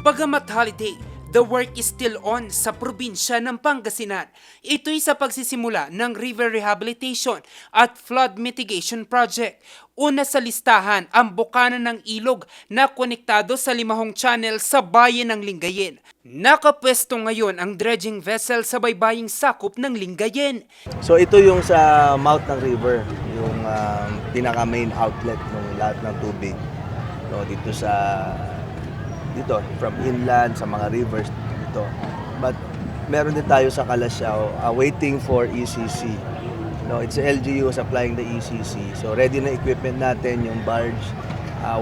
Bagamat holiday, the work is still on sa probinsya ng Pangasinan. Ito'y sa pagsisimula ng river rehabilitation at flood mitigation project. Una sa listahan ang bukana ng ilog na konektado sa 5 channel sa bayan ng Lingayen. Nakapwesto ngayon ang dredging vessel sa baybaying sakop ng Lingayen. So ito yung sa mouth ng river, yung pinaka main outlet ng lahat ng tubig. So dito from inland sa mga rivers dito. But meron din tayo sa Calasiao waiting for ECC. No, it's LGU supplying the ECC. So ready na equipment natin yung barge.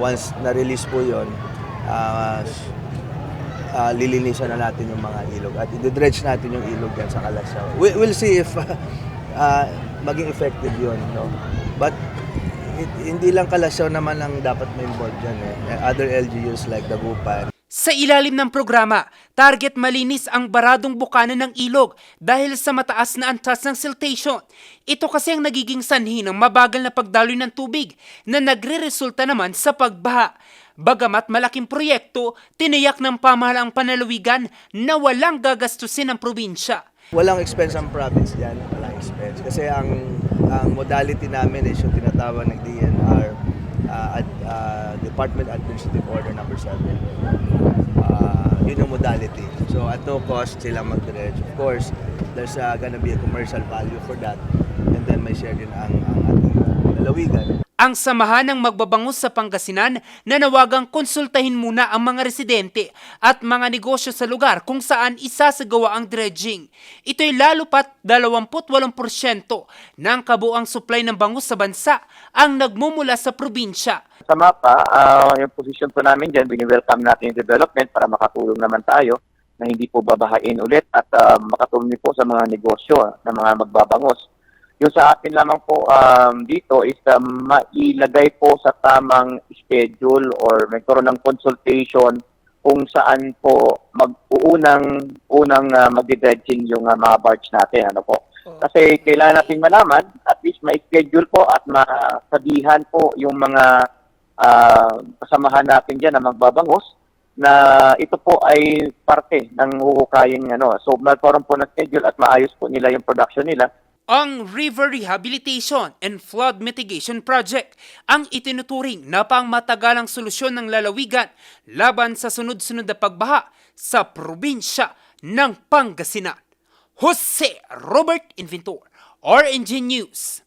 Once na-release po 'yon, lilinisan na natin yung mga ilog at i-dredge natin yung ilog yan sa Calasiao. We'll see if maging effective 'yon, no. But hindi lang Calasiao naman ang dapat may involved dyan. Other LGUs like Dagupan. Sa ilalim ng programa, target malinis ang baradong bukana ng ilog dahil sa mataas na antas ng siltation. Ito kasi ang nagiging sanhi ng mabagal na pagdaloy ng tubig na nagre-resulta naman sa pagbaha. Bagamat malaking proyekto, tiniyak ng pamahalaang panlalawigan na walang gagastusin ng probinsya. Walang expense ang province dyan, walang expense. Kasi ang modality namin is yung tinatawag ng DNR, Department Administrative Order number 7. Yun yung modality. So at no cost sila mag-dredge. Of course, there's gonna be a commercial value for that. And then may share din ang ating lalawigan. Ang samahan ng magbabangus sa Pangasinan nanawagang konsultahin muna ang mga residente at mga negosyo sa lugar kung saan isasagawa ang dredging. Ito'y lalo pat 28% ng kabuang supply ng bangus sa bansa ang nagmumula sa probinsya. Sa mapa, yung position po namin dyan, welcome natin yung development para makatulong naman tayo na hindi po babahain ulit at makatulong po sa mga negosyo ng mga magbabangus. Yung sa atin lamang po dito is mailagay po sa tamang schedule or magkaroon ng consultation kung saan po unang mag-dredging yung mga barge natin. Ano po? Kasi kailangan natin malaman, at least ma-schedule po at masabihan po yung mga kasamahan natin dyan na magbabangus na ito po ay parte ng huhukaying So magkaroon po ng schedule at maayos po nila yung production nila. Ang River Rehabilitation and Flood Mitigation Project ang itinuturing na pangmatagalang solusyon ng lalawigan laban sa sunod-sunod na pagbaha sa probinsya ng Pangasinan. Jose Robert Inventor, RNG News.